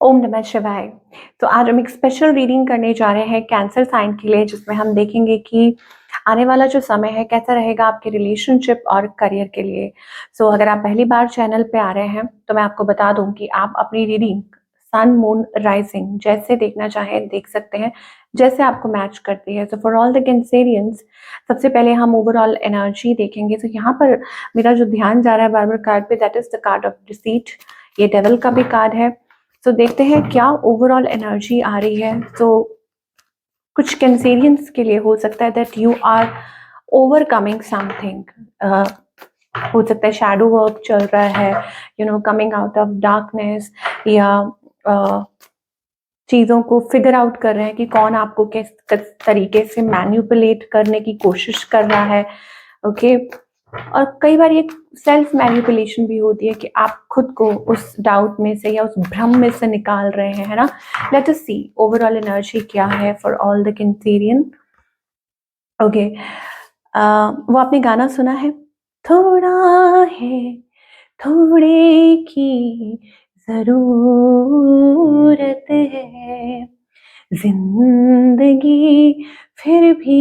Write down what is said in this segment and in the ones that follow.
ओम नमः शिवाय। तो आज हम एक स्पेशल रीडिंग करने जा रहे हैं कैंसर साइन के लिए, जिसमें हम देखेंगे कि आने वाला जो समय है कैसा रहेगा आपके रिलेशनशिप और करियर के लिए। अगर आप पहली बार चैनल पे आ रहे हैं तो मैं आपको बता दूं कि आप अपनी रीडिंग सन मून राइजिंग जैसे देखना चाहें देख सकते हैं, जैसे आपको मैच करती है। फॉर ऑल द कैंसेरियंस, सबसे पहले हम ओवरऑल एनर्जी देखेंगे। यहाँ पर मेरा जो ध्यान जा रहा है बार बार कार्ड पे, that is the card of deceit. ये डेविल का भी कार्ड है। देखते हैं क्या ओवरऑल एनर्जी आ रही है। कुछ कैंसेरियंस के लिए हो सकता है that you are overcoming something. हो सकता है शैडो वर्क चल रहा है, कमिंग आउट ऑफ डार्कनेस, या चीज़ों को फिगर आउट कर रहे हैं कि कौन आपको किस तरीके से मैन्युपुलेट करने की कोशिश कर रहा है। ओके। और कई बार ये सेल्फ मैनिपुलेशन भी होती है कि आप खुद को उस डाउट में से या उस भ्रम में से निकाल रहे हैं, है ना। लेट अस सी ओवरऑल एनर्जी क्या है for all the Cancerian. Okay. वो आपने गाना सुना है, थोड़ा है थोड़े की जरूरत है, जिंदगी फिर भी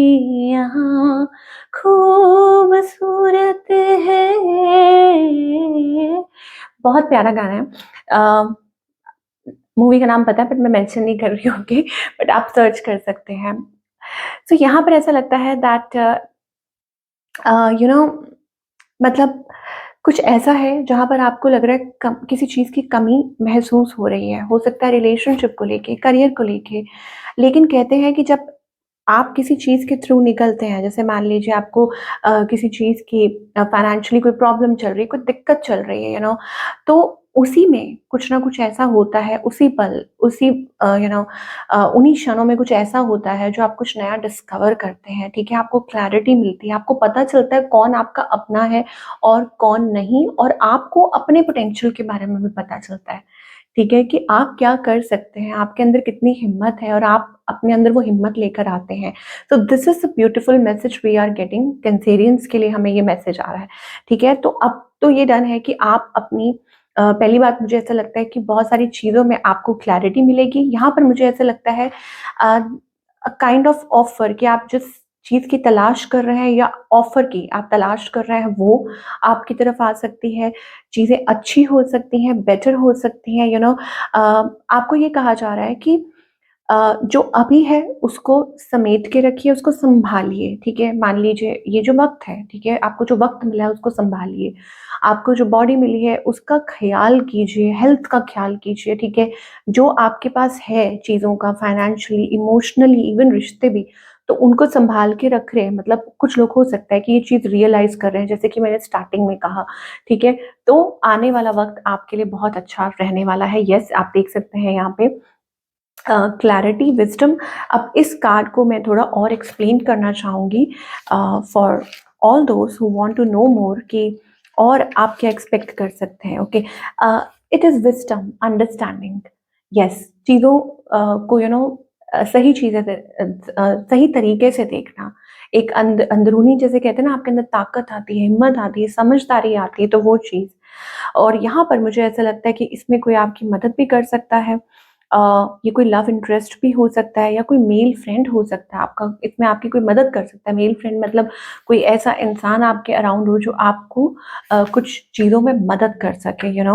यहाँ खूबसूरत है। बहुत प्यारा गाना है। मूवी का नाम पता है बट मैं मेंशन नहीं कर रही हूँ, ओके, बट आप सर्च कर सकते हैं। यहाँ पर ऐसा लगता है दैट यू नो मतलब कुछ ऐसा है जहाँ पर आपको लग रहा है किसी चीज़ की कमी महसूस हो रही है। हो सकता है रिलेशनशिप को लेके, करियर को लेके। लेकिन कहते हैं कि जब आप किसी चीज़ के थ्रू निकलते हैं, जैसे मान लीजिए आपको किसी चीज़ की फाइनेंशियली कोई प्रॉब्लम चल रही है, कोई दिक्कत चल रही है, तो उसी में कुछ ना कुछ ऐसा होता है, उसी पल, उसी उन्हीं क्षणों में कुछ ऐसा होता है जो आप कुछ नया डिस्कवर करते हैं। ठीक है, आपको क्लैरिटी मिलती है, आपको पता चलता है कौन आपका अपना है और कौन नहीं, और आपको अपने पोटेंशियल के बारे में भी पता चलता है। ठीक है, कि आप क्या कर सकते हैं, आपके अंदर कितनी हिम्मत है, और आप अपने अंदर वो हिम्मत लेकर आते हैं। This is a beautiful message we are getting. Cancerians के लिए हमें ये मैसेज आ रहा है। ठीक है, तो अब तो ये डन है कि आप अपनी पहली बात, मुझे ऐसा लगता है कि बहुत सारी चीज़ों में आपको क्लैरिटी मिलेगी। यहाँ पर मुझे ऐसा लगता है काइंड ऑफ ऑफर, कि आप जिस चीज़ की तलाश कर रहे हैं, या ऑफर की आप तलाश कर रहे हैं, वो आपकी तरफ आ सकती है। चीज़ें अच्छी हो सकती हैं, बेटर हो सकती हैं, आपको ये कहा जा रहा है कि जो अभी है उसको समेट के रखिए, उसको सँभालिए। ठीक है, मान लीजिए ये जो वक़्त है, ठीक है, आपको जो वक़्त मिला है उसको सँभालिए। आपको जो बॉडी मिली है उसका ख़्याल कीजिए, हेल्थ का ख़्याल कीजिए। ठीक है, जो आपके पास है चीज़ों का, फाइनेंशियली, इमोशनली, इवन रिश्ते भी, तो उनको सँभाल के रख रहे हैं। मतलब कुछ लोग हो सकता है कि ये चीज़ रियलाइज़ कर रहे हैं, जैसे कि मैंने स्टार्टिंग में कहा। ठीक है, तो आने वाला वक़्त आपके लिए बहुत अच्छा रहने वाला है। येस, आप देख सकते हैं यहाँ पे क्लैरिटी, विज़डम। अब इस कार्ड को मैं थोड़ा और एक्सप्लेन करना चाहूँगी for all those who want to know more, कि और आप क्या एक्सपेक्ट कर सकते हैं। Okay, it is wisdom, understanding. Yes, चीज़ों को सही चीज़ें सही तरीके से देखना। एक अंदरूनी, जैसे कहते हैं ना, आपके अंदर ताकत आती है, हिम्मत आती है, समझदारी आती है, तो वो चीज़। और यहाँ पर मुझे ऐसा लगता है कि इसमें कोई आपकी मदद भी कर सकता है। ये कोई लव इंटरेस्ट भी हो सकता है, या कोई मेल फ्रेंड हो सकता है आपका, इसमें आपकी कोई मदद कर सकता है। मेल फ्रेंड मतलब कोई ऐसा इंसान आपके अराउंड हो जो आपको कुछ चीज़ों में मदद कर सके,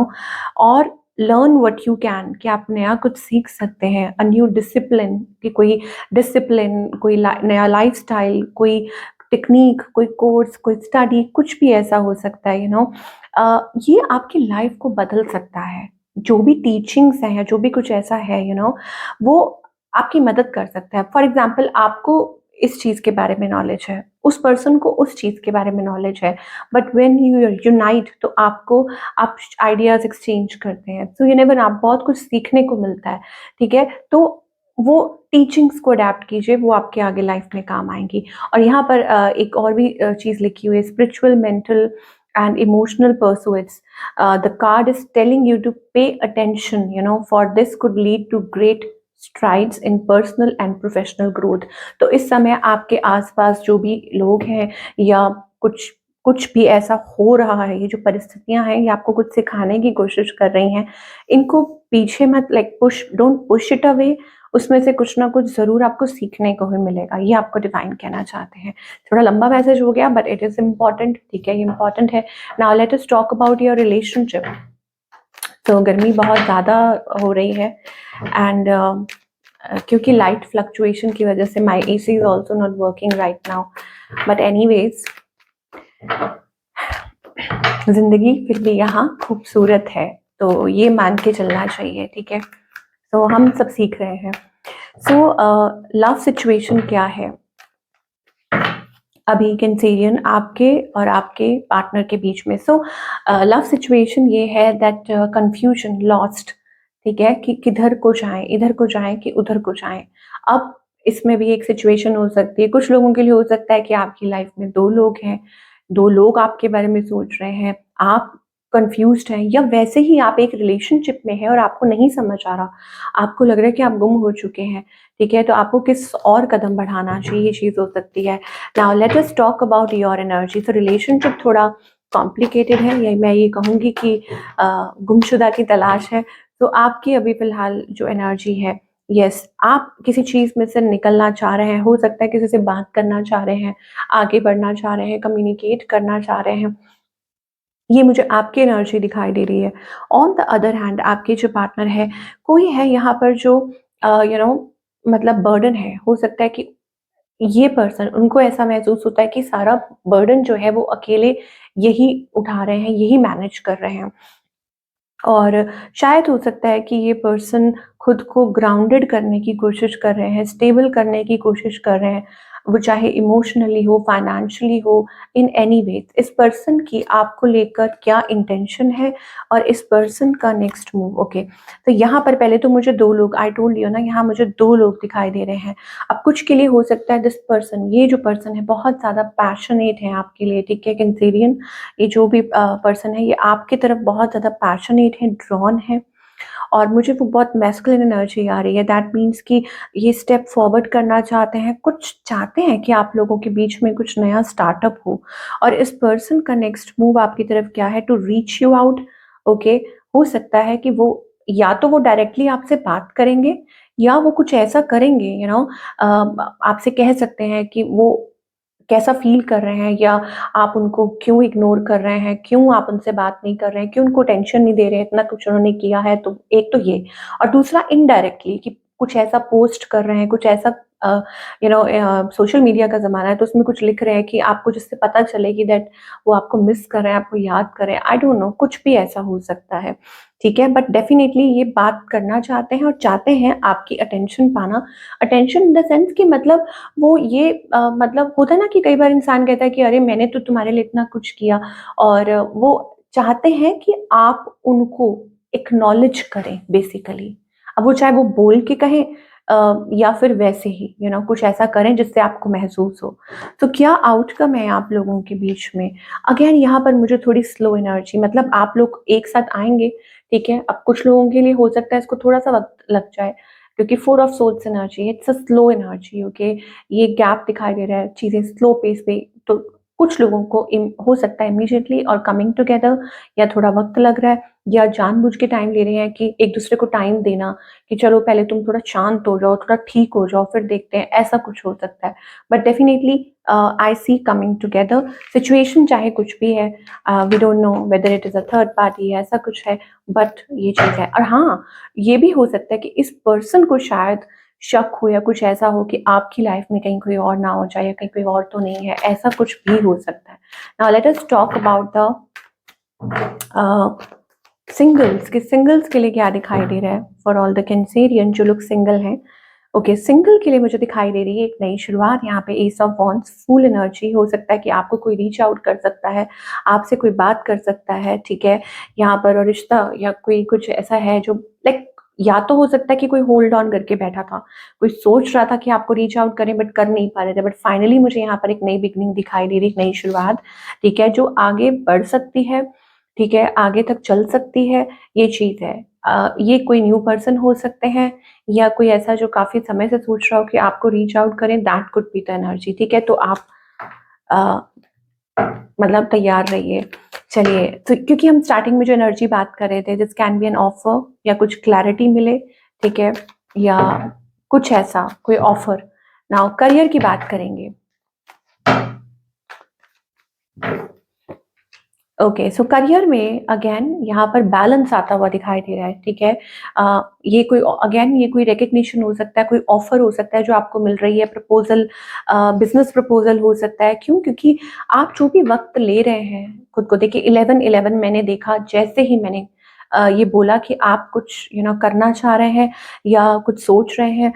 और लर्न व्हाट यू कैन, कि आप नया कुछ सीख सकते हैं। अ न्यू डिसिप्लिन, कि कोई डिसिप्लिन, कोई नया लाइफस्टाइल, कोई टेक्निक, कोई कोर्स, कोई स्टडी, कुछ भी ऐसा हो सकता है। ये आपकी लाइफ को बदल सकता है। जो भी टीचिंग्स हैं, या जो भी कुछ ऐसा है, वो आपकी मदद कर सकता है। फॉर एग्जाम्पल, आपको इस चीज़ के बारे में नॉलेज है, उस पर्सन को उस चीज़ के बारे में नॉलेज है, बट व्हेन यू यूनाइट, तो आप आइडियाज़ एक्सचेंज करते हैं। सो यू नेवर, आप बहुत कुछ सीखने को मिलता है। ठीक है, तो वो टीचिंग्स को अडैप्ट कीजिए, वो आपके आगे लाइफ में काम आएँगी। और यहाँ पर एक और भी चीज़ लिखी हुई है, spiritual, mental and emotional pursuits. The card is telling you to pay attention, for this could lead to great strides in personal and professional growth. तो इस समय आपके आसपास जो भी लोग हैं, या कुछ कुछ भी ऐसा हो रहा है, ये जो परिस्थितियां हैं, ये आपको कुछ सिखाने की कोशिश कर रही हैं, इनको पीछे मत डोंट पुश इट अवे, उसमें से कुछ ना कुछ ज़रूर आपको सीखने को ही मिलेगा, ये आपको डिवाइन कहना चाहते हैं। थोड़ा लंबा मैसेज हो गया बट इट इज़ इम्पॉर्टेंट, ठीक है, ये इम्पॉर्टेंट है। Now let us talk about your relationship. तो गर्मी बहुत ज़्यादा हो रही है एंड क्योंकि लाइट फ्लक्चुएशन की वजह से माई AC is also not working right now, but anyways जिंदगी फिर भी यहाँ खूबसूरत है, तो ये मान के चलना चाहिए, ठीक है। तो हम सब सीख रहे हैं। सो लव सिचुएशन क्या है अभी कैंसेरियन आपके और आपके पार्टनर के बीच में? सो लव सिचुएशन ये है दैट कंफ्यूजन, लॉस्ट, ठीक है, कि किधर को जाएं, इधर को जाएं कि उधर को जाएं। अब इसमें भी एक सिचुएशन हो सकती है, कुछ लोगों के लिए हो सकता है कि आपकी लाइफ में 2 लोग हैं, 2 लोग आपके बारे में सोच रहे हैं, आप कंफ्यूज्ड हैं, या वैसे ही आप एक रिलेशनशिप में हैं और आपको नहीं समझ आ रहा, आपको लग रहा है कि आप गुम हो चुके हैं, ठीक है, तो आपको किस और कदम बढ़ाना चाहिए, ये चीज़ हो सकती है। Now let us talk about your energy. तो रिलेशनशिप थोड़ा कॉम्प्लिकेटेड है, या मैं ये कहूँगी कि गुमशुदा की तलाश है। तो आपकी अभी फ़िलहाल जो एनर्जी है, यस, आप किसी चीज़ में से निकलना चाह रहे हैं, हो सकता है किसी से बात करना चाह रहे हैं, आगे बढ़ना चाह रहे हैं, कम्युनिकेट करना चाह रहे हैं, ये मुझे आपकी एनर्जी दिखाई दे रही है। ऑन द अदर हैंड आपके जो पार्टनर है, कोई है यहाँ पर जो मतलब बर्डन है, हो सकता है कि ये पर्सन, उनको ऐसा महसूस होता है कि सारा बर्डन जो है वो अकेले यही उठा रहे हैं, यही मैनेज कर रहे हैं। और शायद हो सकता है कि ये पर्सन खुद को ग्राउंडेड करने की कोशिश कर रहे हैं, स्टेबल करने की कोशिश कर रहे हैं, वो चाहे इमोशनली हो, फाइनेंशियली हो, इन एनी वे। इस पर्सन की आपको लेकर क्या इंटेंशन है और इस पर्सन का नेक्स्ट मूव, ओके। तो यहाँ पर पहले तो मुझे 2 लोग, आई टोल्ड यू ना, यहाँ मुझे 2 लोग दिखाई दे रहे हैं। अब कुछ के लिए हो सकता है दिस पर्सन, ये जो पर्सन है बहुत ज़्यादा पैशनेट है आपके लिए, ठीक है कैंसेरियन, ये जो भी पर्सन है ये आपकी तरफ बहुत ज़्यादा पैशनेट है, ड्रॉन है, और मुझे वो बहुत मैस्कुलिन एनर्जी आ रही है। दैट मीन्स कि ये स्टेप फॉरवर्ड करना चाहते हैं, कुछ चाहते हैं कि आप लोगों के बीच में कुछ नया स्टार्टअप हो, और इस पर्सन का नेक्स्ट मूव आपकी तरफ क्या है? To reach you out, okay. हो सकता है कि वो या तो वो डायरेक्टली आपसे बात करेंगे, या वो कुछ ऐसा करेंगे, आपसे कह सकते हैं कि वो कैसा फ़ील कर रहे हैं, या आप उनको क्यों इग्नोर कर रहे हैं, क्यों आप उनसे बात नहीं कर रहे हैं, क्यों उनको टेंशन नहीं दे रहे हैं, इतना कुछ उन्होंने किया है, तो एक तो ये। और दूसरा इनडायरेक्टली कि कुछ ऐसा पोस्ट कर रहे हैं, कुछ ऐसा सोशल मीडिया का ज़माना है, तो उसमें कुछ लिख रहे हैं कि आपको जिससे पता चले कि दैट वो आपको मिस कर रहे हैं, आपको याद कर रहे हैं, आई डोंट नो, कुछ भी ऐसा हो सकता है, ठीक है? बट डेफ़िनिटली ये बात करना चाहते हैं और चाहते हैं आपकी अटेंशन पाना। अटेंशन इन द सेंस कि मतलब वो ये मतलब होता है ना कि कई बार इंसान कहता है कि अरे मैंने तो तुम्हारे लिए इतना कुछ किया, और वो चाहते हैं कि आप उनको एक्नॉलेज करें बेसिकली। अब वो चाहे वो बोल के कहें या फिर वैसे ही कुछ ऐसा करें जिससे आपको महसूस हो। तो क्या आउटकम है आप लोगों के बीच में? अगेन यहाँ पर मुझे थोड़ी स्लो एनर्जी, मतलब आप लोग एक साथ आएँगे, ठीक है? अब कुछ लोगों के लिए हो सकता है इसको थोड़ा-सा वक़्त लग जाए, क्योंकि 4 of swords energy, it's a slow energy, okay. ये गैप दिखाई दे रहा है, चीज़ें स्लो पेस पे, तो कुछ लोगों को हो सकता है इमीडिएटली और कमिंग टुगेदर, या थोड़ा वक्त लग रहा है, या जानबूझ के टाइम ले रहे हैं कि एक दूसरे को टाइम देना, कि चलो पहले तुम थोड़ा शांत हो जाओ, थोड़ा ठीक हो जाओ, फिर देखते हैं, ऐसा कुछ हो सकता है। But definitely I see coming together. Situation चाहे कुछ भी है, we don't know whether it is a third party, ऐसा कुछ है, बट ये चीज़ है। और हाँ, ये भी हो सकता है कि इस पर्सन को शायद शक हो या कुछ ऐसा हो कि आपकी लाइफ में कहीं कोई और ना हो जाए, या कहीं कोई और तो नहीं है, ऐसा कुछ भी हो सकता है। Now let us talk about the singles, कि सिंगल्स के लिए क्या दिखाई दे रहा है फॉर ऑल द कैंसेरियन जो लोग सिंगल हैं। ओके, सिंगल के लिए मुझे दिखाई दे रही है एक नई शुरुआत। यहाँ पे S of wands, full energy. हो सकता है कि आपको कोई रीच आउट कर सकता है, आपसे कोई बात कर सकता है, ठीक है, यहाँ पर, और रिश्ता या कोई कुछ ऐसा है जो लाइक, या तो हो सकता है कि कोई होल्ड ऑन करके बैठा था, कोई सोच रहा था कि आपको रीच आउट करें बट कर नहीं पा रहे थे, बट फाइनली मुझे यहाँ पर एक नई बिगनिंग दिखाई दे रही, एक नई शुरुआत, ठीक है, जो आगे बढ़ सकती है, ठीक है, आगे तक चल सकती है, ये चीज़ है। ये कोई न्यू पर्सन हो सकते हैं, या कोई ऐसा जो काफ़ी समय से सोच रहा हो कि आपको रीच आउट करें, that could be the energy, ठीक है। तो आप मतलब तैयार रहिए। चलिए, तो क्योंकि हम स्टार्टिंग में जो एनर्जी बात कर रहे थे, this can be an offer, या कुछ क्लैरिटी मिले, ठीक है, या कुछ ऐसा कोई ऑफर। नाउ करियर की बात करेंगे। ओके, सो करियर में अगेन यहाँ पर बैलेंस आता हुआ दिखाई दे रहा है, ठीक है। ये कोई अगेन ये कोई रिकग्निशन हो सकता है, कोई ऑफर हो सकता है जो आपको मिल रही है, प्रपोजल, बिजनेस प्रपोजल हो सकता है। क्यों? क्योंकि आप जो भी वक्त ले रहे हैं खुद को, देखिए 11-11 मैंने देखा, जैसे ही मैंने ये बोला कि आप कुछ करना चाह रहे हैं या कुछ सोच रहे हैं,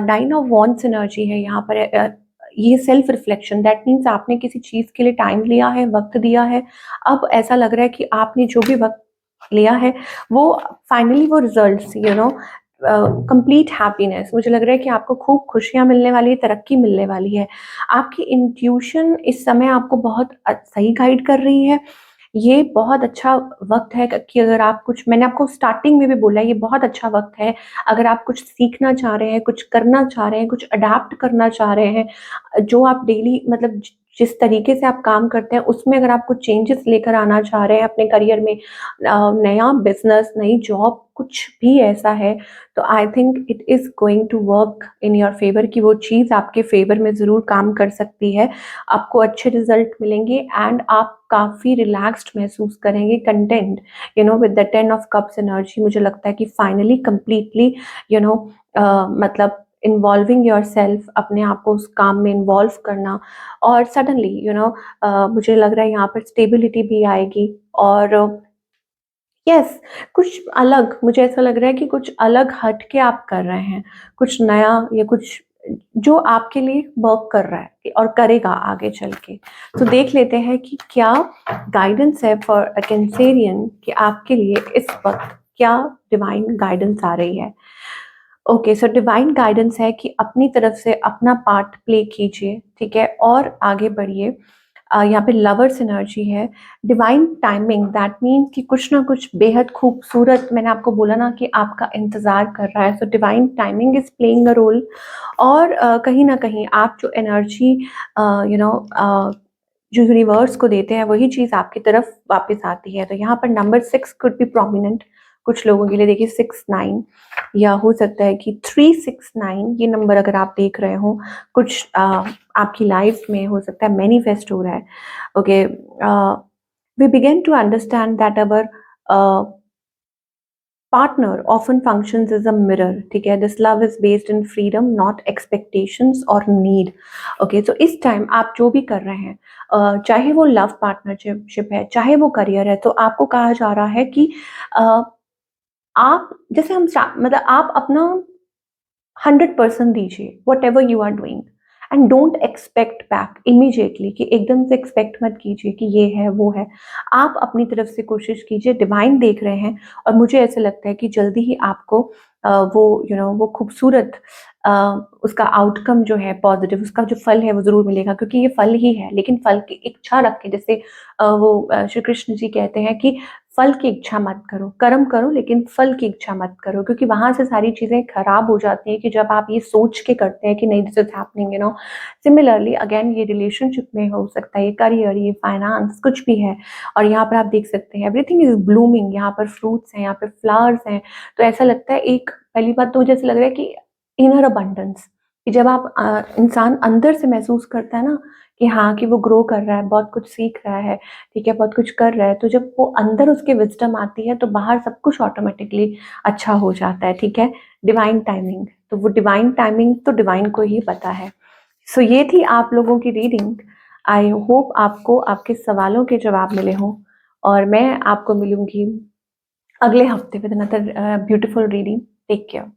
9 ऑफ वॉन्ड्स एनर्जी है यहाँ पर। ये सेल्फ रिफ्लेक्शन, दैट मीन्स आपने किसी चीज के लिए टाइम लिया है, वक्त दिया है। अब ऐसा लग रहा है कि आपने जो भी वक्त लिया है वो फाइनली वो रिजल्ट्स, कंप्लीट हैप्पीनेस, मुझे लग रहा है कि आपको खूब खुशियां मिलने वाली है, तरक्की मिलने वाली है। आपकी इंट्यूशन इस समय आपको बहुत सही गाइड कर रही है। ये बहुत अच्छा वक्त है कि अगर आप कुछ, मैंने आपको स्टार्टिंग में भी बोला, ये बहुत अच्छा वक्त है अगर आप कुछ सीखना चाह रहे हैं, कुछ करना चाह रहे हैं, कुछ अडाप्ट करना चाह रहे हैं, जो आप डेली मतलब जिस तरीके से आप काम करते हैं उसमें अगर आप कुछ चेंजेस लेकर आना चाह रहे हैं अपने करियर में, नया बिजनेस, नई जॉब, कुछ भी ऐसा है, तो I think it is going to work in your favour, कि वो चीज़ आपके फेवर में ज़रूर काम कर सकती है। आपको अच्छे रिजल्ट मिलेंगे एंड आप काफ़ी रिलैक्स्ड महसूस करेंगे, content, with the 10 of cups energy. मुझे लगता है कि फाइनली कंप्लीटली मतलब इन्वॉल्विंग योर सेल्फ, अपने आप को उस काम में इन्वॉल्व करना, और सडनली मुझे लग रहा है यहाँ पर स्टेबिलिटी भी आएगी। और यस, कुछ अलग, मुझे ऐसा लग रहा है कि कुछ अलग हट के आप कर रहे हैं, कुछ नया, या कुछ जो आपके लिए वर्क कर रहा है और करेगा आगे चल के। तो देख लेते हैं कि क्या गाइडेंस है फॉर अ कैंसेरियन, कि आपके लिए इस वक्त क्या डिवाइन गाइडेंस आ रही है। ओके, सो डिवाइन गाइडेंस है कि अपनी तरफ से अपना पार्ट प्ले कीजिए, ठीक है, और आगे बढ़िए। यहाँ पे लवर्स एनर्जी है, डिवाइन टाइमिंग, दैट मीन्स कि कुछ ना कुछ बेहद खूबसूरत, मैंने आपको बोला ना कि आपका इंतजार कर रहा है, so divine timing is playing a role. और कहीं ना कहीं आप जो एनर्जी यू नो जो यूनिवर्स को देते हैं, वही चीज़ आपकी तरफ वापस आती है। तो यहाँ पर नंबर 6 कुड बी प्रोमिनेंट कुछ लोगों के लिए। देखिए 6-9, या हो सकता है कि 3-6-9, ये नंबर अगर आप देख रहे हो, कुछ आपकी लाइफ में हो सकता है मैनिफेस्ट हो रहा है। Okay, we begin to understand that our partner often functions as a mirror, ठीक है। This love is based in freedom, not expectations और नीड। ओके, तो इस टाइम आप जो भी कर रहे हैं, चाहे वो लव पार्टनरशिप है, चाहे वो करियर है, तो आपको कहा जा रहा है कि uh, आप जैसे मतलब आप अपना 100% दीजिए, whatever you are doing, and don't expect back immediately, कि एकदम से एक्सपेक्ट मत कीजिए कि ये है वो है। आप अपनी तरफ से कोशिश कीजिए, डिवाइन देख रहे हैं, और मुझे ऐसे लगता है कि जल्दी ही आपको वो वो खूबसूरत उसका आउटकम जो है पॉजिटिव, उसका जो फल है वो जरूर मिलेगा, क्योंकि ये फल ही है। लेकिन फल की इच्छा रख के, जैसे श्री कृष्ण जी कहते हैं कि फल की इच्छा मत करो, कर्म करो लेकिन फल की इच्छा मत करो, क्योंकि वहां से सारी चीजें खराब हो जाती हैं कि जब आप ये सोच के करते हैं कि नहीं this is happening, similarly again ये रिलेशनशिप में हो सकता है, ये करियर, ये फाइनेंस, कुछ भी है। और यहाँ पर आप देख सकते हैं एवरीथिंग इज ब्लूमिंग, यहाँ पर फ्रूट्स हैं, यहाँ पर फ्लावर्स हैं। तो ऐसा लगता है, एक पहली बात तो मुझे ऐसा लग रहा है कि इनर अबंडेंस, कि जब आप इंसान अंदर से महसूस करता है ना कि हाँ, कि वो ग्रो कर रहा है, बहुत कुछ सीख रहा है, ठीक है, बहुत कुछ कर रहा है, तो जब वो अंदर उसके विजडम आती है तो बाहर सब कुछ ऑटोमेटिकली अच्छा हो जाता है, ठीक है। डिवाइन टाइमिंग, तो वो डिवाइन टाइमिंग तो डिवाइन को ही पता है। सो ये थी आप लोगों की रीडिंग। आई होप आपको आपके सवालों के जवाब मिले हों, और मैं आपको मिलूंगी अगले हफ्ते with another beautiful reading. Take care.